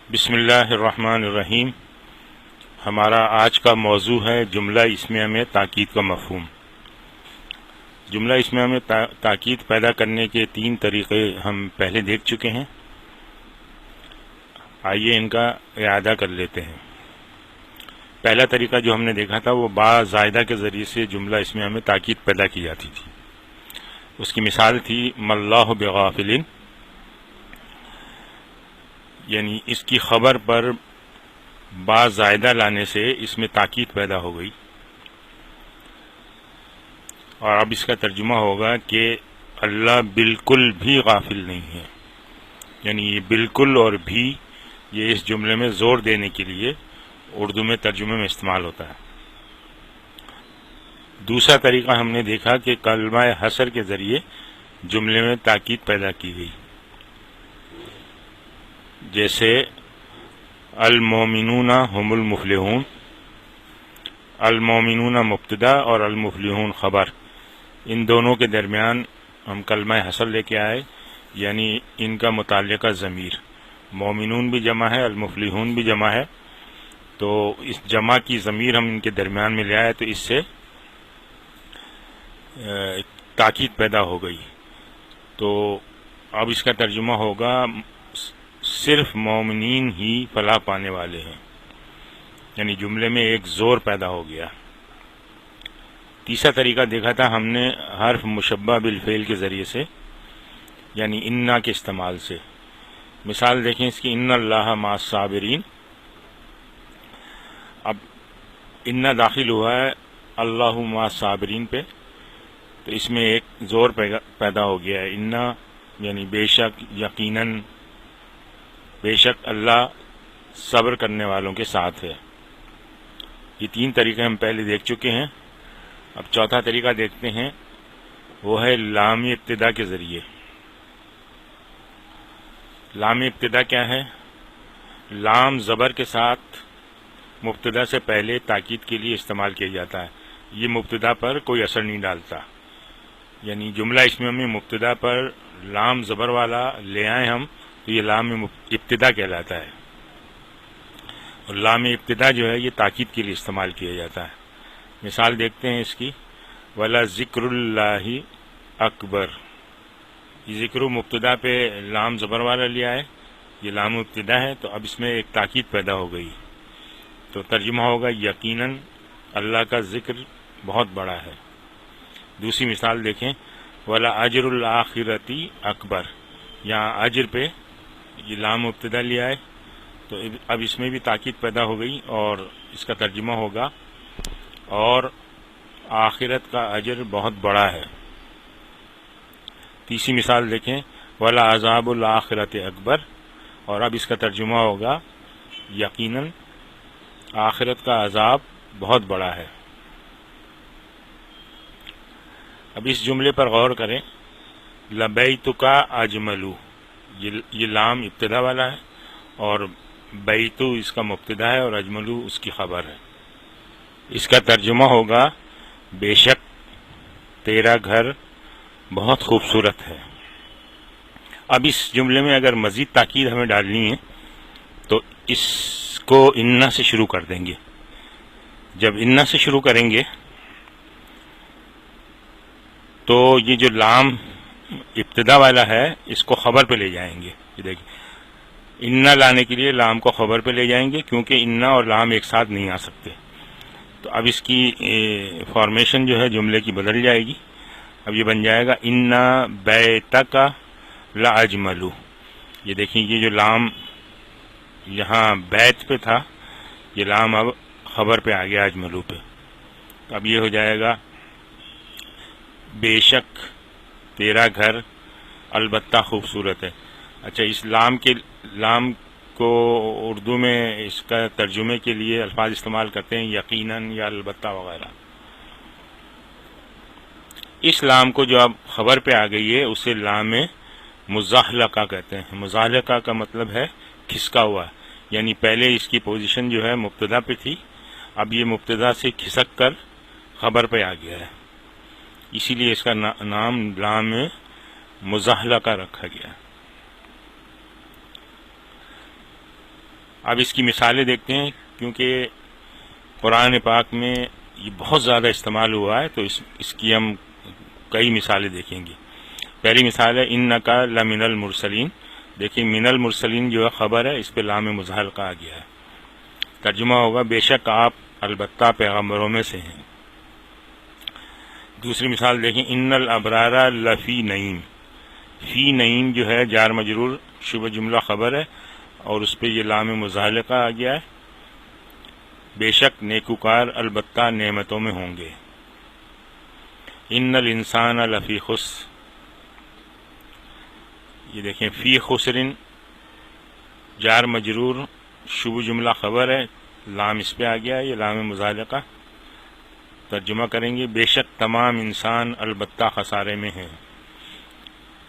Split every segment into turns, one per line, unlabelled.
بسم اللہ الرحمن الرحیم۔ ہمارا آج کا موضوع ہے جملہ اسمیہ میں تاکید کا مفہوم۔ جملہ اسمیہ میں تاکید پیدا کرنے کے 3 طریقے ہم پہلے دیکھ چکے ہیں، آئیے ان کا اعادہ کر لیتے ہیں۔ پہلا طریقہ جو ہم نے دیکھا تھا وہ با زائدہ کے ذریعے سے جملہ اسمیہ میں تاکید پیدا کی جاتی تھی۔ اس کی مثال تھی مَاللَّهُ بِغَافِلٍ، یعنی اس کی خبر پر با زائدہ لانے سے اس میں تاکید پیدا ہو گئی، اور اب اس کا ترجمہ ہوگا کہ اللہ بالکل بھی غافل نہیں ہے، یعنی یہ بالکل اور بھی یہ اس جملے میں زور دینے کے لیے اردو میں ترجمے میں استعمال ہوتا ہے۔ دوسرا طریقہ ہم نے دیکھا کہ کلمہ حصر کے ذریعے جملے میں تاکید پیدا کی گئی، جیسے المومنون هم المفلحون، المومنون مبتدا اور المفلحون خبر، ان دونوں کے درمیان ہم کلمہ حصر لے کے آئے، یعنی ان کا متعلقہ ضمیر، مومنون بھی جمع ہے، المفلحون بھی جمع ہے، تو اس جمع کی ضمیر ہم ان کے درمیان میں لے آئے تو اس سے تاکید پیدا ہو گئی۔ تو اب اس کا ترجمہ ہوگا صرف مومنین ہی فلاح پانے والے ہیں، یعنی جملے میں ایک زور پیدا ہو گیا۔ تیسرا طریقہ دیکھا تھا ہم نے حرف مشبہ بالفعل کے ذریعے سے، یعنی انا کے استعمال سے۔ مثال دیکھیں اس کی، ان اللہ مع الصابرین۔ اب انا داخل ہوا ہے اللہ مع الصابرین پہ، تو اس میں ایک زور پیدا ہو گیا ہے، انا یعنی بے شک، یقیناً، بے شک اللہ صبر کرنے والوں کے ساتھ ہے۔ یہ 3 طریقے ہم پہلے دیکھ چکے ہیں۔ اب چوتھا طریقہ دیکھتے ہیں، وہ ہے لام ابتدا کے ذریعے۔ لام ابتدا کیا ہے؟ لام زبر کے ساتھ مبتدا سے پہلے تاکید کے لیے استعمال کیا جاتا ہے، یہ مبتدا پر کوئی اثر نہیں ڈالتا، یعنی جملہ اسمیہ میں مبتدا پر لام زبر والا لے آئیں ہم تو یہ لام ابتدا کہلاتا ہے، اور لام ابتدا جو ہے یہ تاکید کے لیے استعمال کیا جاتا ہے۔ مثال دیکھتے ہیں اس کی، وَلَا ذِكْرُ اللَّهِ اکبر۔ یہ ذکر مبتدا پہ لام زبر والا لیا ہے، یہ لام ابتدا ہے، تو اب اس میں ایک تاکید پیدا ہو گئی، تو ترجمہ ہوگا یقیناً اللہ کا ذکر بہت بڑا ہے۔ دوسری مثال دیکھیں، وَلَا أَجْرُ الْآخِرَةِ اکبر، یہاں اجر پہ یہ لام ابتدا لیا ہے، تو اب اس میں بھی تاکید پیدا ہو گئی، اور اس کا ترجمہ ہوگا اور آخرت کا اجر بہت بڑا ہے۔ تیسری مثال دیکھیں، وَلَا عَذَابُ الْآخِرَةِ اکبر، اور اب اس کا ترجمہ ہوگا یقیناً آخرت کا عذاب بہت بڑا ہے۔ اب اس جملے پر غور کریں، لَبَیْتُکَ اجملو، یہ لام ابتدا والا ہے، اور بیتو اس کا مبتدا ہے، اور اجملو اس کی خبر ہے۔ اس کا ترجمہ ہوگا بے شک تیرا گھر بہت خوبصورت ہے۔ اب اس جملے میں اگر مزید تاکید ہمیں ڈالنی ہے تو اس کو انا سے شروع کر دیں گے۔ جب انا سے شروع کریں گے تو یہ جو لام ابتدا والا ہے اس کو خبر پہ لے جائیں گے۔ یہ دیکھیں، انا لانے کے لیے لام کو خبر پہ لے جائیں گے، کیونکہ انا اور لام ایک ساتھ نہیں آ سکتے، تو اب اس کی فارمیشن جو ہے جملے کی بدل جائے گی۔ اب یہ بن جائے گا انا بیتک لاجمل۔ یہ دیکھیں، یہ جو لام یہاں بیت پہ تھا، یہ لام اب خبر پہ آ گیا اجملو پہ، تو اب یہ ہو جائے گا بے شک تیرا گھر البتہ خوبصورت ہے۔ اچھا، اس لام کو اردو میں اس کا ترجمے کے لیے الفاظ استعمال کرتے ہیں یقیناً یا البتہ وغیرہ۔ اس لام کو جو اب خبر پہ آ گئی ہے اسے لام مزاحلقہ کہتے ہیں۔ مزاحلقہ کا مطلب ہے کھسکا ہوا، یعنی پہلے اس کی پوزیشن جو ہے مبتدا پہ تھی، اب یہ مبتدا سے کھسک کر خبر پہ آ گیا ہے، اسی لیے اس کا نام لام مزاحلقہ رکھا گیا۔ اب اس کی مثالیں دیکھتے ہیں، کیونکہ قرآن پاک میں یہ بہت زیادہ استعمال ہوا ہے، تو اس کی ہم کئی مثالیں دیکھیں گے۔ پہلی مثال ہے انکا لمن المرسلین۔ دیکھیں من المرسلین جو ہے خبر ہے، اس پہ لام مزحلقہ آ گیا ہے، ترجمہ ہوگا بے شک آپ البتہ پیغمبروں میں سے ہیں۔ دوسری مثال دیکھیں ان الابرار لفی نعیم۔ فی نعیم جو ہے جار مجرور شبہ جملہ خبر ہے، اور اس پہ یہ لام مزحلقہ آ گیا ہے، بے شک نیکوکار البتہ نعمتوں میں ہوں گے۔ ان الانسان لفی خسر، یہ دیکھیں فی خسرن جار مجرور شبہ جملہ خبر ہے، لام اس پہ آ گیا ہے، یہ لام مزحلقہ، ترجمہ کریں گے بے شک تمام انسان البتہ خسارے میں ہیں،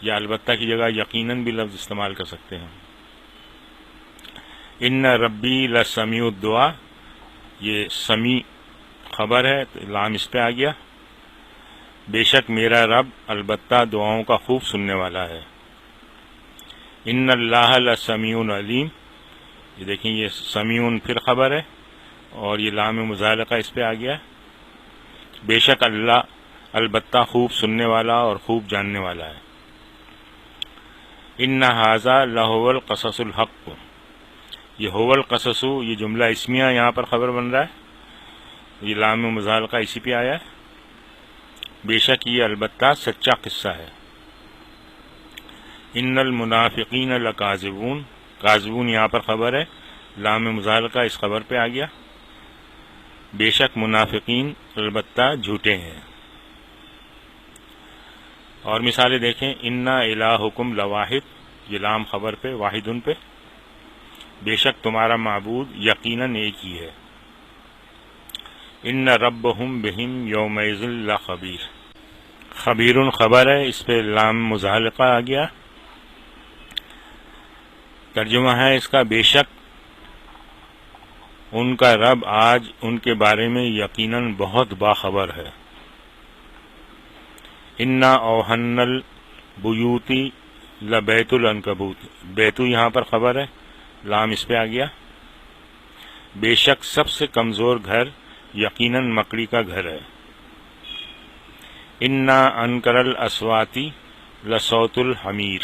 یا البتہ کی جگہ یقیناً بھی لفظ استعمال کر سکتے ہیں۔ ان ربی لسمیع الدعا، یہ سمیع خبر ہے، تو لام اس پہ آ گیا، بے شک میرا رب البتہ دعاؤں کا خوب سننے والا ہے۔ ان اللہ لسمیع علیم، یہ دیکھیں یہ سمیع پھر خبر ہے، اور یہ لام مزحلقہ اس پہ آ گیا، بے شک اللہ البتہ خوب سننے والا اور خوب جاننے والا ہے۔ ان ھذا لہو القصص الحق، یہ هو القصص، یہ جملہ اسمیہ یہاں پر خبر بن رہا ہے، یہ لام مزحلقہ اسی پہ آیا ہے، بے شک یہ البتہ سچا قصہ ہے۔ ان المنافقین لکاذبون، کاذبون یہاں پر خبر ہے، لام مزحلقہ اس خبر پہ آ گیا، بے شک منافقین البتہ جھوٹے ہیں۔ اور مثالیں دیکھیں انا الہکم لواحد، یہ لام خبر پہ واحدن پہ، بے شک تمہارا معبود یقیناً ایک ہی ہے۔ ان ربہم بہم یومئذ لخبیر، خبیر خبر ہے، اس پہ لام مزحلقہ آ گیا، ترجمہ ہے اس کا بے شک ان کا رب آج ان کے بارے میں یقیناً بہت باخبر ہے۔ انا اوہن البیوتی لبیت العنکبوت، بیتو یہاں پر خبر ہے، لام اس پہ آ گیا، بے شک سب سے کمزور گھر یقیناً مکڑی کا گھر ہے۔ انا انکر الاصواتی لصوت الحمیر،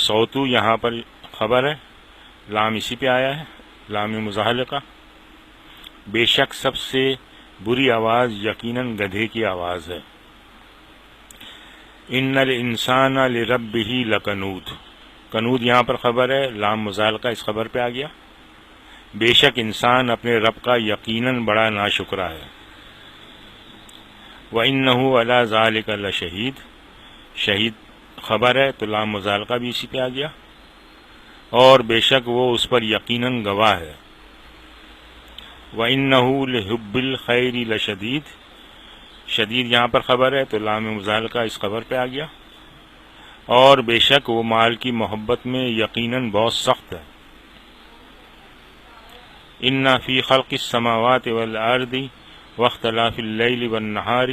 صوتو یہاں پر خبر ہے، لام اسی پہ آیا ہے، لام مزحلقہ، بے شک سب سے بری آواز یقیناً گدھے کی آواز ہے۔ ان الانسان لربہ لکنود، کنود یہاں پر خبر ہے، لام مزحلقہ اس خبر پہ آ گیا، بے شک انسان اپنے رب کا یقیناً بڑا ناشکرا ہے۔ وَإِنَّهُ عَلَى ذَلِكَ لَشَهِيدٌ، شہید خبر ہے، تو لام مزحلقہ بھی اسی پہ آ گیا، اور بے شک وہ اس پر یقیناً گواہ ہے۔ وَإِنَّهُ لِحُبِّ الْخَيْرِ لَشَدِيدٌ، شدید یہاں پر خبر ہے، تو لام مزحلقہ اس خبر پہ آ گیا، اور بے شک وہ مال کی محبت میں یقیناً بہت سخت ہے۔ ان فی خلق السماوات والارض واختلاف اللیل والنہار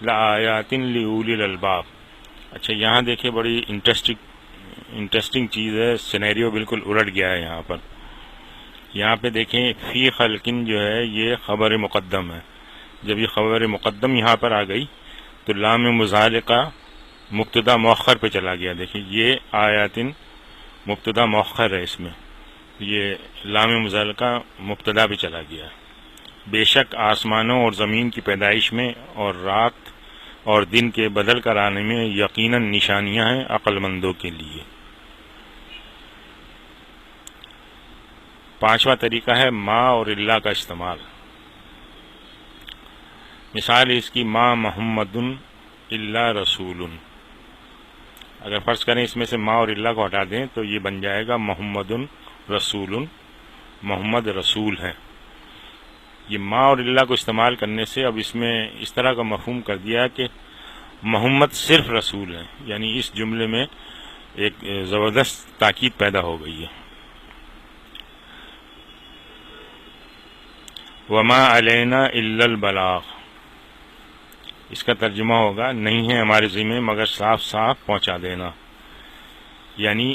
لآیات لأولی الالباب۔ اچھا یہاں دیکھیں بڑی انٹرسٹنگ چیز ہے، سینیریو بالکل الٹ گیا ہے یہاں پر۔ یہاں پہ دیکھیں فی خلقن جو ہے یہ خبر مقدم ہے، جب یہ خبر مقدم یہاں پر آ گئی تو لام مزحلقہ مبتدا مؤخر پہ چلا گیا۔ دیکھیں یہ آیاتن مبتدا مؤخر ہے، اس میں یہ لام مزحلقہ مبتدا پہ چلا گیا۔ بے شک آسمانوں اور زمین کی پیدائش میں اور رات اور دن کے بدل کر آنے میں یقیناً نشانیاں ہیں عقل مندوں کے لیے۔ پانچواں طریقہ ہے ما اور اللہ کا استعمال۔ مثال اس کی ما محمد الا رسول، اگر فرض کریں اس میں سے ما اور اللہ کو ہٹا دیں تو یہ بن جائے گا محمد رسول، محمد رسول ہیں۔ یہ ما اور اللہ کو استعمال کرنے سے اب اس میں اس طرح کا مفہوم کر دیا کہ محمد صرف رسول ہیں، یعنی اس جملے میں ایک زبردست تاکید پیدا ہو گئی ہے۔ وما علینا الا البلاغ، اس کا ترجمہ ہوگا نہیں ہے ہمارے ذمہ مگر صاف صاف پہنچا دینا، یعنی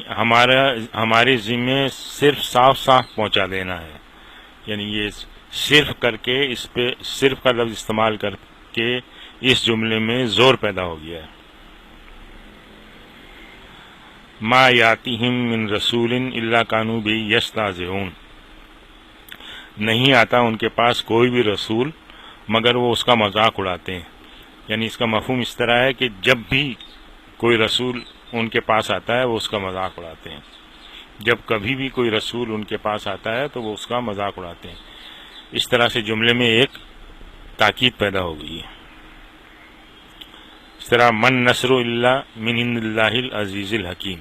ہمارے ذمے صرف صاف صاف پہنچا دینا ہے. یعنی یہ صرف کر کے اس پہ صرف کا لفظ استعمال کر کے اس جملے میں زور پیدا ہو گیا ہے. ما یاتیہم من رسول الا کانوا بہ یستہزئون، نہیں آتا ان کے پاس کوئی بھی رسول مگر وہ اس کا مذاق اڑاتے ہیں. یعنی اس کا مفہوم اس طرح ہے کہ جب بھی کوئی رسول ان کے پاس آتا ہے وہ اس کا مذاق اڑاتے ہیں. جب کبھی بھی کوئی رسول ان کے پاس آتا ہے تو وہ اس کا مذاق اڑاتے ہیں. اس طرح سے جملے میں ایک تاکید پیدا ہو گئی ہے. اس طرح من نصر الا من عند اللہ العزیز الحکیم،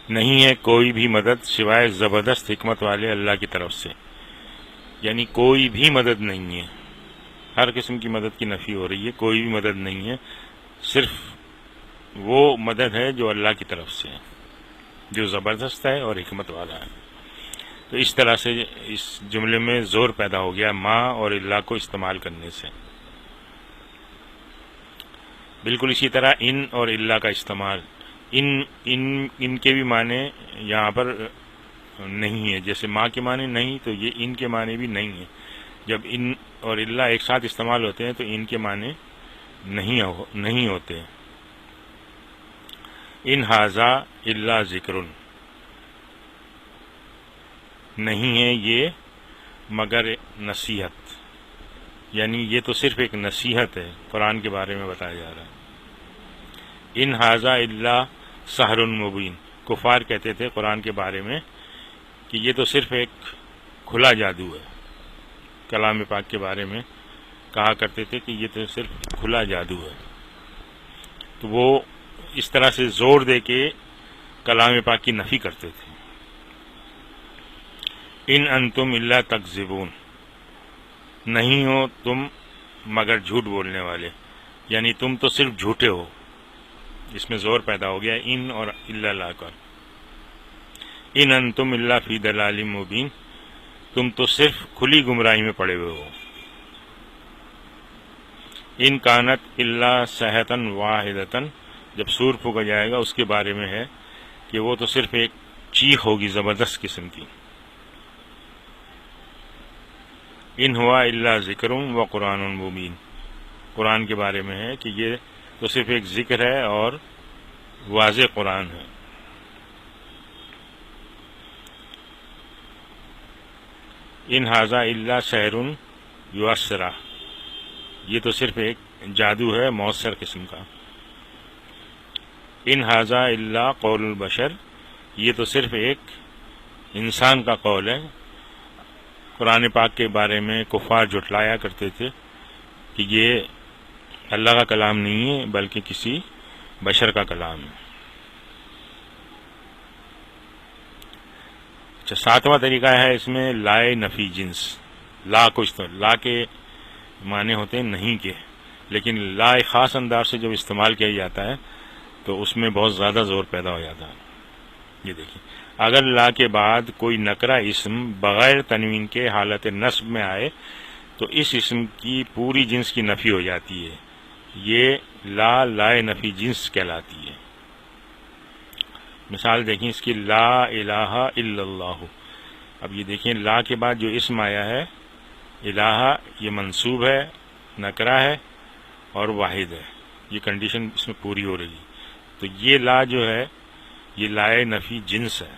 نہیں ہے کوئی بھی مدد سوائے زبردست حکمت والے اللہ کی طرف سے. یعنی کوئی بھی مدد نہیں ہے، ہر قسم کی مدد کی نفی ہو رہی ہے. کوئی بھی مدد نہیں ہے، صرف وہ مدد ہے جو اللہ کی طرف سے ہے، جو زبردست ہے اور حکمت والا ہے. تو اس طرح سے اس جملے میں زور پیدا ہو گیا ما اور اللہ کو استعمال کرنے سے. بالکل اسی طرح ان اور اللہ کا استعمال، ان کے بھی معنی یہاں پر نہیں ہے. جیسے ما کے معنی نہیں تو یہ ان کے معنی بھی نہیں ہے. جب ان اور اللہ ایک ساتھ استعمال ہوتے ہیں تو ان کے معنی نہیں ہوتے. ان ھذا الا ذکر، نہیں ہے یہ مگر نصیحت. یعنی یہ تو صرف ایک نصیحت ہے، قرآن کے بارے میں بتایا جا رہا ہے. ان ھذا الا سحر مبین، کفار کہتے تھے قرآن کے بارے میں کہ یہ تو صرف ایک کھلا جادو ہے. کلام پاک کے بارے میں کہا کرتے تھے کہ یہ تو صرف کھلا جادو ہے. تو وہ اس طرح سے زور دے کے کلام پاک کی نفی کرتے تھے. ان انتم الا تکذبون، نہیں ہو تم مگر جھوٹ بولنے والے. یعنی تم تو صرف جھوٹے ہو. اس میں زور پیدا ہو گیا ان اور الا لا کر. ان انتم الا فی ضلال مبین، تم تو صرف کھلی گمراہی میں پڑے ہوئے ہو. ان کانت الا صیحۃ واحدۃ، جب سور پھونکا جائے گا اس کے بارے میں ہے کہ وہ تو صرف ایک چیخ ہوگی زبردست قسم کی. ان ہوا الا ذکر و قرآن مبین، قرآن کے بارے میں ہے کہ یہ تو صرف ایک ذکر ہے اور واضح قرآن ہے. ان ھذا الا سحر یؤثر، یہ تو صرف ایک جادو ہے مؤثر قسم کا. ان ھذا الا قول البشر، یہ تو صرف ایک انسان کا قول ہے. قرآن پاک کے بارے میں کفار جھٹلایا کرتے تھے کہ یہ اللہ کا کلام نہیں ہے بلکہ کسی بشر کا کلام ہے. اچھا، ساتواں طریقہ ہے اس میں لائے نفی جنس. لا کو لا کے معنی ہوتے ہیں نہیں کے، لیکن لا ایک خاص انداز سے جب استعمال کیا جاتا ہے تو اس میں بہت زیادہ زور پیدا ہو جاتا ہے. یہ دیکھیں، اگر لا کے بعد کوئی نکرہ اسم بغیر تنوین کے حالت نصب میں آئے تو اس اسم کی پوری جنس کی نفی ہو جاتی ہے. یہ لا لائے نفی جنس کہلاتی ہے. مثال دیکھیں اس کی، لا الہ الا اللہ. اب یہ دیکھیں لا کے بعد جو اسم آیا ہے الہ، یہ منصوب ہے، نکرہ ہے اور واحد ہے. یہ کنڈیشن اس میں پوری ہو رہی ہے. تو یہ لا جو ہے یہ لائے نفی جنس ہے،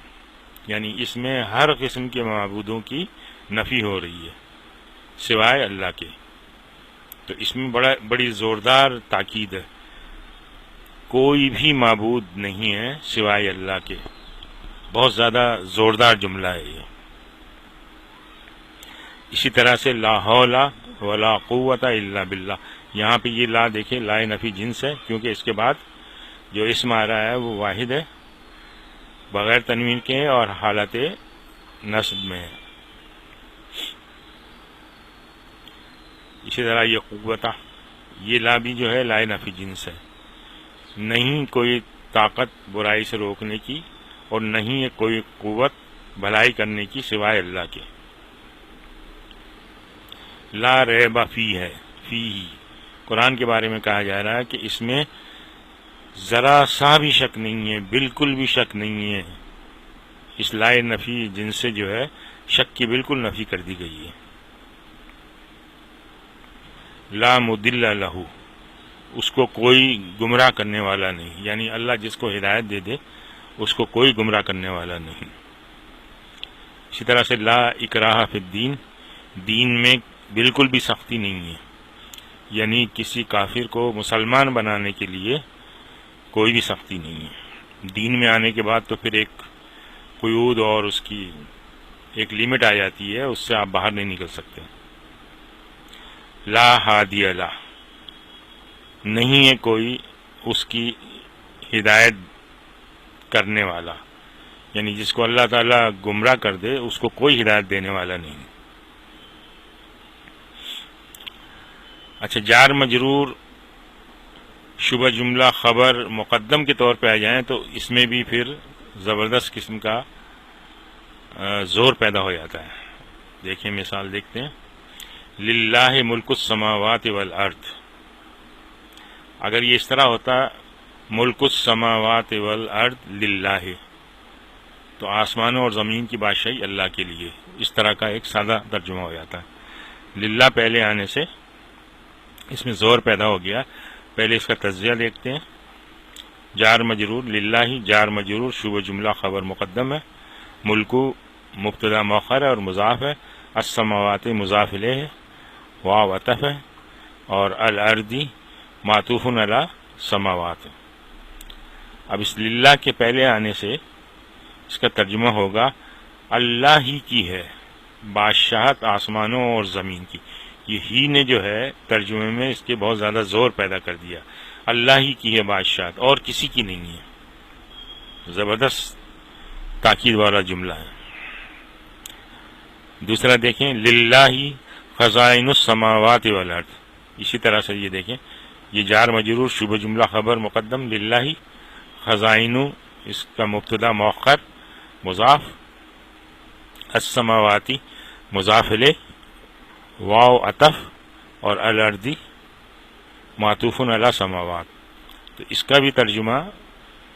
یعنی اس میں ہر قسم کے معبودوں کی نفی ہو رہی ہے سوائے اللہ کے. تو اس میں بڑی زوردار تاکید ہے، کوئی بھی معبود نہیں ہے سوائے اللہ کے. بہت زیادہ زوردار جملہ ہے یہ. اسی طرح سے لا حول ولا قوت الا باللہ، یہاں پہ یہ لا دیکھیں لائے نفی جنس ہے کیونکہ اس کے بعد جو اسم آ رہا ہے وہ واحد ہے، بغیر تنوین کے اور حالت نصب میں ہے. اسی طرح یہ قوت، یہ لا بھی جو ہے لائے نفی جنس ہے. نہیں کوئی طاقت برائی سے روکنے کی اور نہیں ہے کوئی قوت بھلائی کرنے کی سوائے اللہ کے. لا ریب فی ہے، فی ہی قرآن کے بارے میں کہا جا رہا ہے کہ اس میں ذرا سا بھی شک نہیں ہے، بالکل بھی شک نہیں ہے. اس لائے نفی جن سے جو ہے شک کی بالکل نفی کر دی گئی ہے. لا مضل لہ، اس کو کوئی گمراہ کرنے والا نہیں، یعنی اللہ جس کو ہدایت دے دے اس کو کوئی گمراہ کرنے والا نہیں. اسی طرح سے لا اکراہ فی الدین، دین میں بالکل بھی سختی نہیں ہے، یعنی کسی کافر کو مسلمان بنانے کے لیے کوئی بھی سختی نہیں ہے. دین میں آنے کے بعد تو پھر ایک قیود اور اس کی ایک لمٹ آ جاتی ہے، اس سے آپ باہر نہیں نکل سکتے. لا ہادی لا، نہیں ہے کوئی اس کی ہدایت کرنے والا، یعنی جس کو اللہ تعالیٰ گمراہ کر دے اس کو کوئی ہدایت دینے والا نہیں. اچھا، جار مجرور شبہ جملہ خبر مقدم کے طور پہ آ جائیں تو اس میں بھی پھر زبردست قسم کا زور پیدا ہو جاتا ہے. دیکھیں مثال دیکھتے ہیں. للہ ملک السماوات والارض، اگر یہ اس طرح ہوتا ملک السماوات والارض للہ، تو آسمانوں اور زمین کی بادشاہی اللہ کے لیے، اس طرح کا ایک سادہ ترجمہ ہو جاتا ہے. للہ پہلے آنے سے اس میں زور پیدا ہو گیا. پہلے اس کا تجزیہ دیکھتے ہیں. جار مجرور للہ، جار مجرور شبہ جملہ خبر مقدم ہے، ملکو مبتدا مؤخر ہے اور مضاف ہے، السماوات مضاف الیہ ہے، واو عطف ہے، اور الارضی معطوف علی سماوات. اب اس للہ کے پہلے آنے سے اس کا ترجمہ ہوگا اللہ ہی کی ہے بادشاہت آسمانوں اور زمین کی. یہ ہی نے جو ہے ترجمے میں اس کے بہت زیادہ زور پیدا کر دیا. اللہ ہی کی ہے بادشاہت، اور کسی کی نہیں ہے. زبردست تاکید والا جملہ ہے. دوسرا دیکھیں، للہ خزائن السماوات والارض، اسی طرح سے یہ دیکھیں، یہ جار مجرور شبہ جملہ خبر مقدم، للہ خزائن اس کا مبتدا مؤخر مضاف، السماواتی مضاف الیہ، واو عطف، اور الارضی معطوف علی سماوات. تو اس کا بھی ترجمہ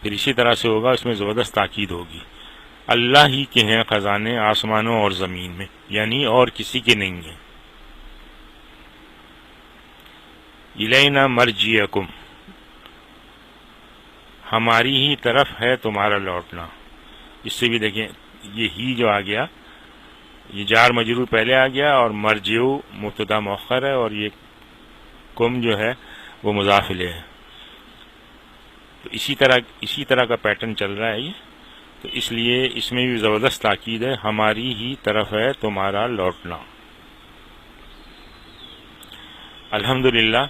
پھر اسی طرح سے ہوگا، اس میں زبردست تاکید ہوگی. اللہ ہی کے ہیں خزانے آسمانوں اور زمین میں، یعنی اور کسی کے نہیں ہیں. الینا مرجعکم، ہماری ہی طرف ہے تمہارا لوٹنا. اس سے بھی دیکھیں یہ ہی جو آ گیا، یہ جار مجرور پہلے آ گیا اور مرجعو مبتدا مؤخر ہے، اور یہ کم جو ہے وہ مضاف الیہ ہے. تو اسی طرح کا پیٹرن چل رہا ہے یہ. تو اس لیے اس میں بھی زبردست تاکید ہے، ہماری ہی طرف ہے تمہارا لوٹنا. الحمدللہ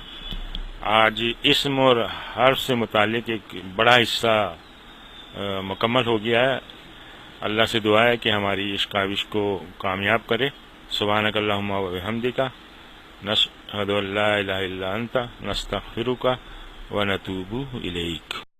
آج اسم اور حرف سے متعلق ایک بڑا حصہ مکمل ہو گیا ہے. اللہ سے دعا ہے کہ ہماری اس کاوش کو کامیاب کرے. سبحانک اللہم و بحمدک، نشہد ان لا الہ الا انت، نستغفرک و نتوب الیک.